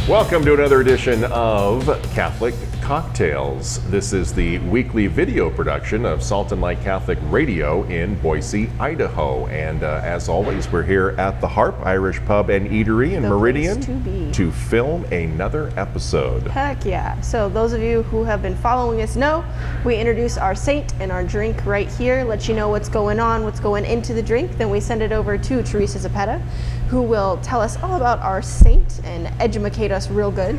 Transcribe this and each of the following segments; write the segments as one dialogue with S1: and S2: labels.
S1: Welcome to another edition of Catholic Cocktails. This is the weekly video production of Salt and Light Catholic Radio in Boise, Idaho. And as always, we're here at the Harp Irish Pub and Eatery in Meridian to film another episode.
S2: Heck yeah. So those of you who have been following us know we introduce our saint and our drink right here, let you know what's going on, what's going into the drink. Then we send it over to Teresa Zapeta, who will tell us all about our saint and educate us real good.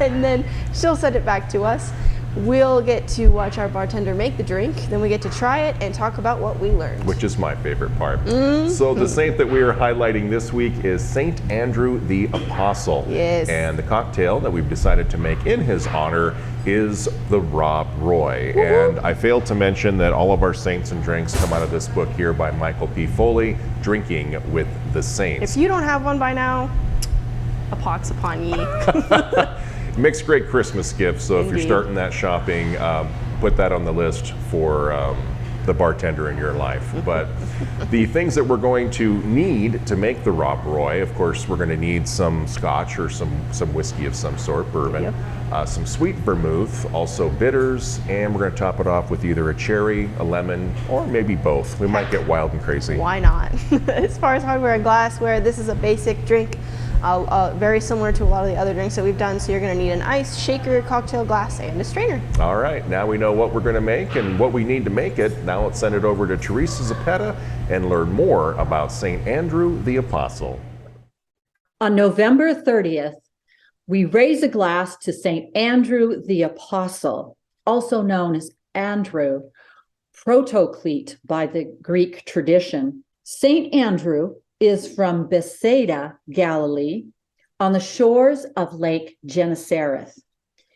S2: And then she'll send it back to us. We'll get to watch our bartender make the drink. Then we get to try it and talk about what we learned.
S1: Which is my favorite part. So the saint that we are highlighting this week is Saint Andrew the Apostle.
S2: Yes.
S1: And the cocktail that we've decided to make in his honor is the Rob Roy. And I failed to mention that all of our saints and drinks come out of this book here by Michael P. Foley, Drinking with the Saints.
S2: If you don't have one by now, a pox upon ye.
S1: Makes great Christmas gifts, so
S2: Indeed.
S1: if you're starting that shopping, put that on the list for the bartender in your life. But the things that we're going to need to make the Rob Roy, of course, we're going to need some scotch or some whiskey of some sort, bourbon, some sweet vermouth, also bitters, and we're going to top it off with either a cherry, a lemon, or maybe both. We might get wild and crazy.
S2: Why not? As far as hardware and glassware, this is a basic drink. Very similar to a lot of the other drinks that we've done. So you're going to need an ice, shaker, cocktail glass, and a strainer.
S1: All right, now we know what we're going to make and what we need to make it. Now let's send it over to Teresa Zapeta and learn more about St. Andrew the Apostle.
S3: On November 30th, we raise a glass to St. Andrew the Apostle, also known as Andrew, protoclete by the Greek tradition. St. Andrew is from Bethsaida, Galilee, on the shores of Lake Gennesareth.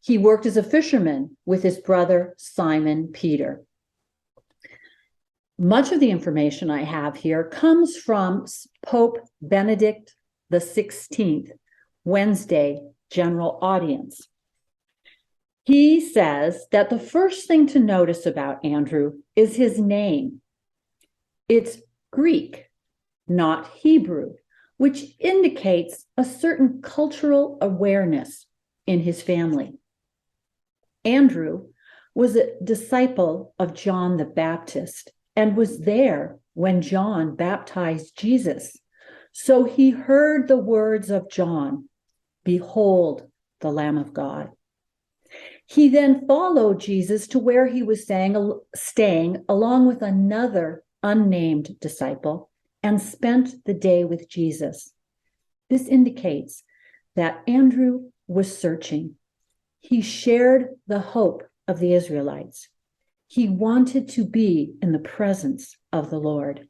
S3: He worked as a fisherman with his brother Simon Peter. Much of the information I have here comes from Pope Benedict XVI, Wednesday General Audience. He says that the first thing to notice about Andrew is his name. It's Greek, not Hebrew, which indicates a certain cultural awareness in his family. Andrew was a disciple of John the Baptist and was there when John baptized Jesus. So he heard the words of John, "Behold the Lamb of God." He then followed Jesus to where he was staying along with another unnamed disciple, and spent the day with Jesus. This indicates that Andrew was searching. He shared the hope of the Israelites. He wanted to be in the presence of the Lord.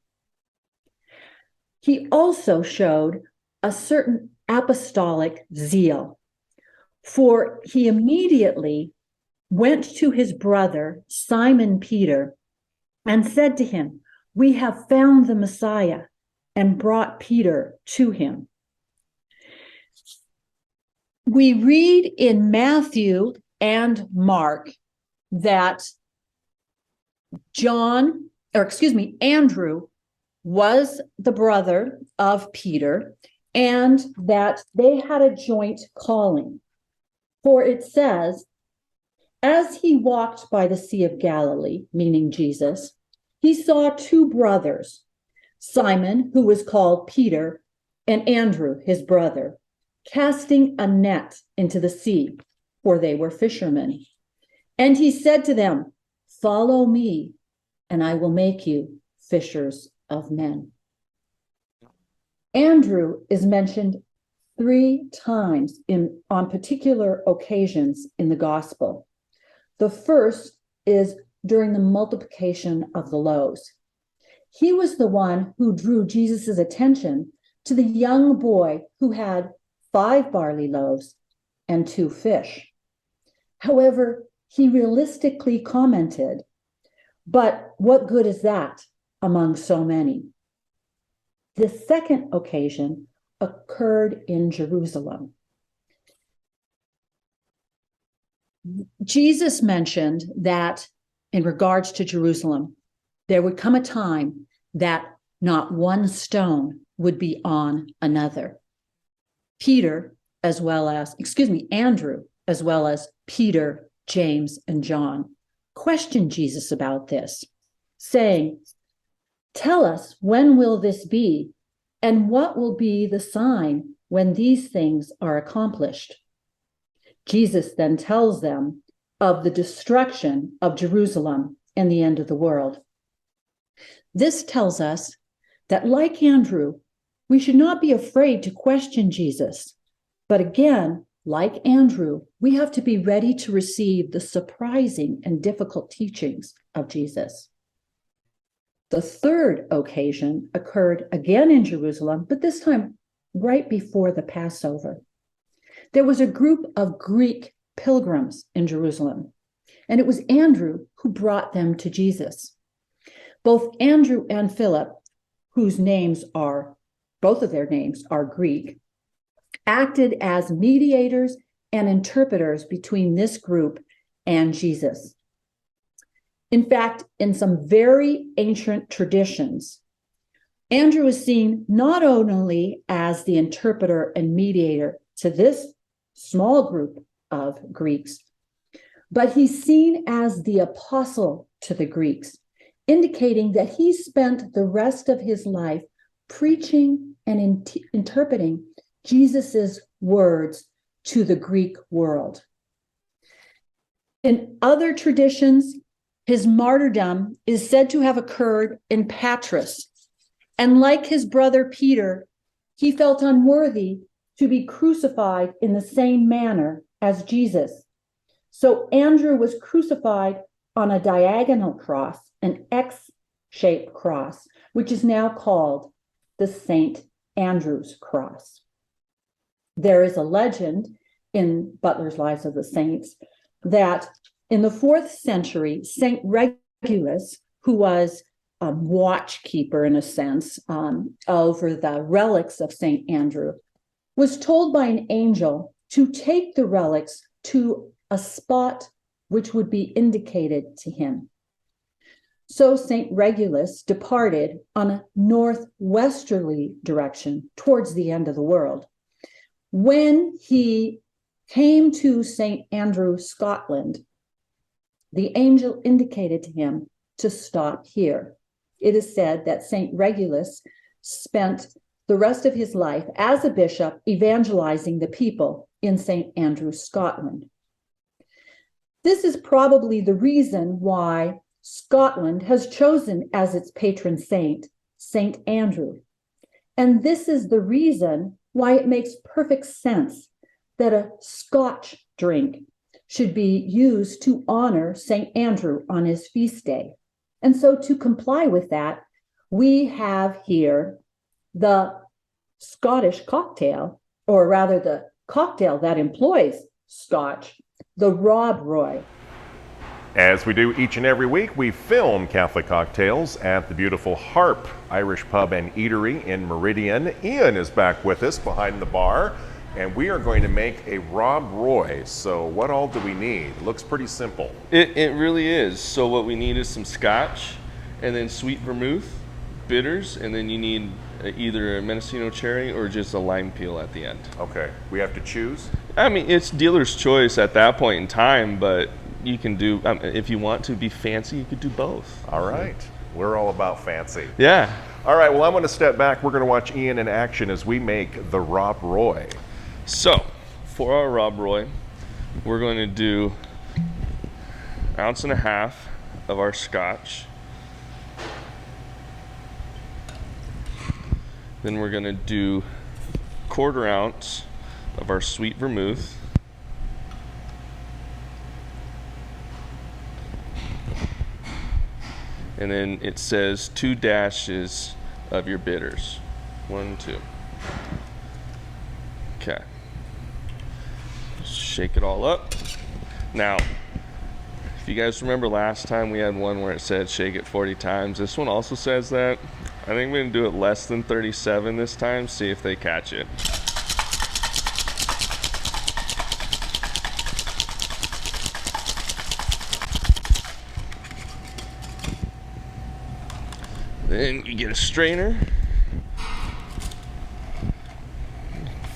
S3: He also showed a certain apostolic zeal, for he immediately went to his brother, Simon Peter, and said to him, "We have found the Messiah," and brought Peter to him. We read in Matthew and Mark that Andrew was the brother of Peter and that they had a joint calling. For it says, as he walked by the Sea of Galilee, meaning Jesus, he saw two brothers, Simon, who was called Peter, and Andrew, his brother, casting a net into the sea, for they were fishermen. And he said to them, "Follow me, and I will make you fishers of men." Andrew is mentioned 3 times on particular occasions in the gospel. The first is during the multiplication of the loaves. He was the one who drew Jesus' attention to the young boy who had 5 barley loaves and 2 fish. However, he realistically commented, "But what good is that among so many?" The second occasion occurred in Jerusalem. Jesus mentioned that in regards to Jerusalem, there would come a time that not one stone would be on another. Peter Andrew, as well as Peter, James, and John, questioned Jesus about this, saying, "Tell us, when will this be? And what will be the sign when these things are accomplished?" Jesus then tells them of the destruction of Jerusalem and the end of the world. This tells us that, like Andrew, we should not be afraid to question Jesus. But again, like Andrew, we have to be ready to receive the surprising and difficult teachings of Jesus. The third occasion occurred again in Jerusalem, but this time right before the Passover. There was a group of Greek pilgrims in Jerusalem, and it was Andrew who brought them to Jesus. Both Andrew and Philip, both of their names are Greek, acted as mediators and interpreters between this group and Jesus. In fact, in some very ancient traditions, Andrew is seen not only as the interpreter and mediator to this small group of Greeks, but he's seen as the apostle to the Greeks, indicating that he spent the rest of his life preaching and interpreting Jesus's words to the Greek world. In other traditions, his martyrdom is said to have occurred in Patras, and like his brother Peter, he felt unworthy to be crucified in the same manner as Jesus. So Andrew was crucified on a diagonal cross, an X-shaped cross, which is now called the St. Andrew's Cross. There is a legend in Butler's Lives of the Saints that in the 4th century, St. Regulus, who was a watchkeeper in a sense over the relics of St. Andrew, was told by an angel to take the relics to a spot which would be indicated to him. So St. Regulus departed on a northwesterly direction towards the end of the world. When he came to St. Andrew, Scotland, the angel indicated to him to stop here. It is said that St. Regulus spent the rest of his life as a bishop evangelizing the people in St. Andrew, Scotland. This is probably the reason why Scotland has chosen as its patron saint, St. Andrew. And this is the reason why it makes perfect sense that a Scotch drink should be used to honor St. Andrew on his feast day. And so to comply with that, we have here the Scottish cocktail, or rather the cocktail that employs Scotch, the Rob Roy.
S1: As we do each and every week, we film Catholic cocktails at the beautiful Harp Irish Pub and Eatery in Meridian. Ian is back with us behind the bar, and we are going to make a Rob Roy. So what all do we need? Looks pretty simple.
S4: It really is. So what we need is some Scotch, and then sweet vermouth, bitters, and then you need either a Mendocino cherry or just a lime peel at the end.
S1: Okay, we have to choose?
S4: I mean, it's dealer's choice at that point in time, but you can do, if you want to be fancy, you could do both.
S1: All right. We're all about fancy.
S4: Yeah.
S1: All right, well, I'm going to step back. We're going to watch Ian in action as we make the Rob Roy.
S4: So, for our Rob Roy, we're going to do 1.5 ounces of our Scotch. Then we're going to do 1/4 ounce of our sweet vermouth. And then it says 2 dashes of your bitters. 1, 2. Okay. Just shake it all up. Now, if you guys remember last time we had one where it said shake it 40 times. This one also says that. I think we're going to do it less than 37 this time, see if they catch it. Then you get a strainer,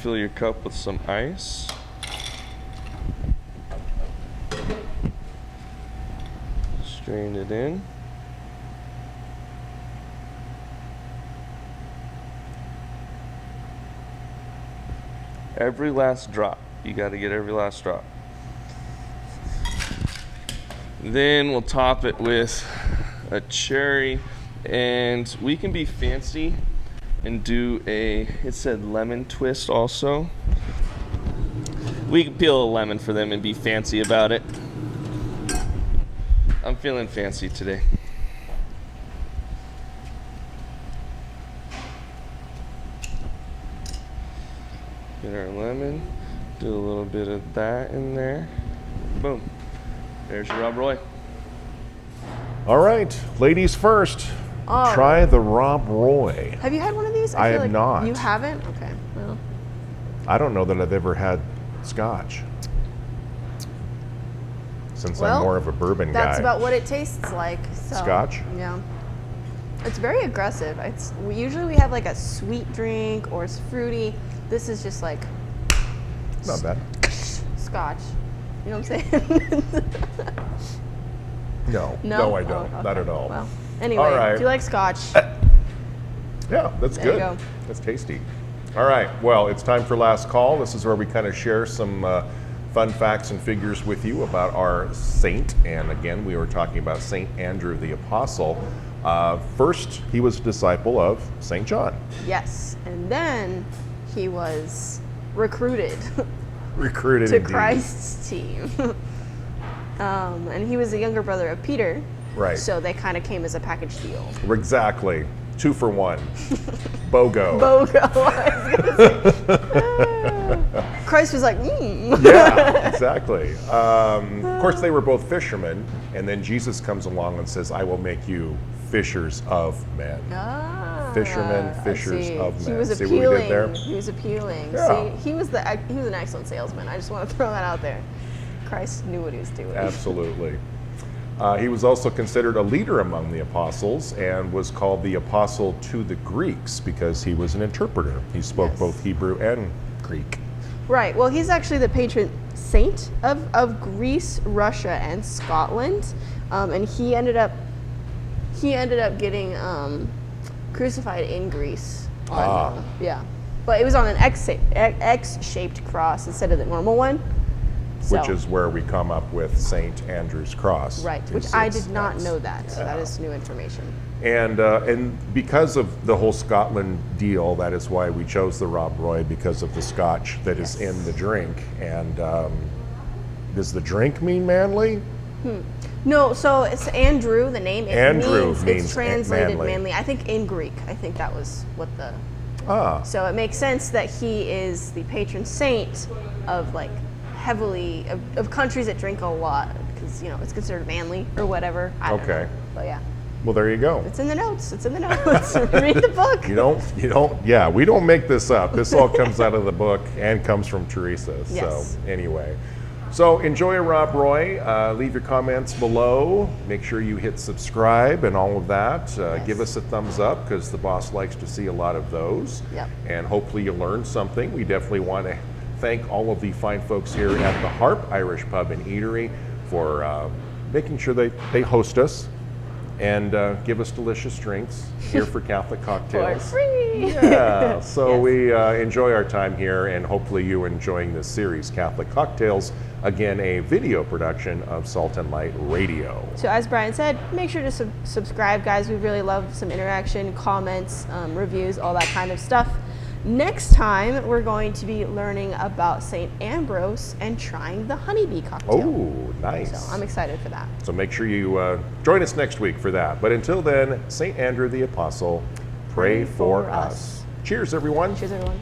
S4: fill your cup with some ice. Strain it in. Every last drop. You got to get every last drop. Then we'll top it with a cherry, and we can be fancy and do it said lemon twist also. We can peel a lemon for them and be fancy about it. I'm feeling fancy today. Get our lemon, do a little bit of that in there. Boom. There's your Rob Roy.
S1: All right, ladies first.
S2: Oh.
S1: Try the Rob Roy.
S2: Have you had one of these?
S1: I
S2: feel
S1: have not.
S2: You haven't? Okay. Well,
S1: I don't know that I've ever had Scotch. Since
S2: Well,
S1: I'm more of a bourbon guy.
S2: that's about what it tastes like. So,
S1: Scotch?
S2: Yeah. It's very aggressive. Usually we have like a sweet drink or it's fruity. This is just like
S1: Not bad.
S2: Scotch. You know what I'm saying?
S1: No, I don't.
S2: Oh, okay.
S1: Not at all.
S2: Well, anyway,
S1: All right.
S2: if you like Scotch,
S1: Yeah, that's
S2: There you
S1: good.
S2: go.
S1: That's tasty. All right, well, it's time for last call. This is where we kind of share some fun facts and figures with you about our saint. And again, we were talking about Saint Andrew the Apostle. First, he was a disciple of Saint John.
S2: yes. And then he was recruited
S1: Recruited
S2: to
S1: indeed.
S2: Christ's team. And he was the younger brother of Peter.
S1: Right.
S2: So they kind of came as a package deal.
S1: Exactly. 2 for 1. BOGO.
S2: BOGO. I was gonna say. Christ was like,
S1: Yeah, exactly. Of course, they were both fishermen, and then Jesus comes along and says, "I will make you fishers of men."
S2: Ah,
S1: Fishermen,
S2: I
S1: fishers
S2: see.
S1: of
S2: He
S1: men.
S2: was
S1: See what we did
S2: appealing.
S1: there?
S2: He was appealing.
S1: Yeah.
S2: See, he was an excellent salesman. I just want to throw that out there. Christ knew what he was doing.
S1: Absolutely. He was also considered a leader among the apostles and was called the apostle to the Greeks because he was an interpreter. He spoke
S2: Yes.
S1: both Hebrew and Greek.
S2: Right. Well, he's actually the patron saint of Greece, Russia, and Scotland, and he ended up getting crucified in Greece. Yeah, but it was on an X-shaped cross instead of the normal one.
S1: Which
S2: So-
S1: is where we come up with St. Andrew's Cross.
S2: right, which
S1: It's-
S2: I
S1: it's-
S2: did not
S1: that's-
S2: know that. So that
S1: yeah.
S2: is new information.
S1: And because of the whole Scotland deal, that is why we chose the Rob Roy, because of the Scotch that is
S2: Yes.
S1: in the drink. And does the drink mean manly?
S2: No, so it's Andrew. The name
S1: Andrew
S2: means
S1: means
S2: it's translated
S1: manly.
S2: manly. I think in Greek. I think that was what the.
S1: Ah,
S2: So it makes sense that he is the patron saint of like heavily of countries that drink a lot because it's considered manly or whatever. I don't
S1: Okay.
S2: know. But yeah,
S1: well, there you go.
S2: it's in the notes. It's in the notes. Read the book.
S1: You don't, yeah, we don't make this up. This all comes out of the book and comes from Teresa.
S2: Yes.
S1: So anyway, so enjoy Rob Roy. Leave your comments below. Make sure you hit subscribe and all of that.
S2: Yes.
S1: Give us a thumbs up because the boss likes to see a lot of those.
S2: Yep.
S1: And hopefully you learned something. We definitely want to thank all of the fine folks here at the Harp Irish Pub and Eatery for making sure they host us and give us delicious drinks here for Catholic
S2: For
S1: Cocktails.
S2: free.
S1: Yeah, so
S2: Yes.
S1: we enjoy our time here, and hopefully you enjoying this series, Catholic Cocktails, again, a video production of Salt and Light Radio.
S2: So as Brian said, make sure to subscribe, guys. We really love some interaction, comments, reviews, all that kind of stuff. Next time, we're going to be learning about St. Ambrose and trying the honeybee cocktail.
S1: Oh, nice.
S2: So I'm excited for that.
S1: So make sure you join us next week for that. But until then, St. Andrew the Apostle, pray for us. Cheers, everyone.
S2: Cheers, everyone.